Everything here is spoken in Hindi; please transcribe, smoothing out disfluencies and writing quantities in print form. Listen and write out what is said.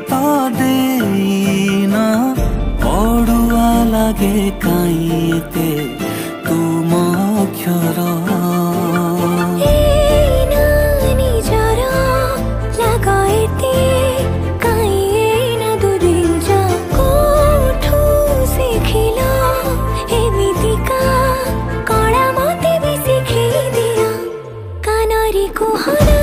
तो देना अड़ुआ लगे काईते तुम अक्षर कला मते भी सिखी दिया कानरी को हरा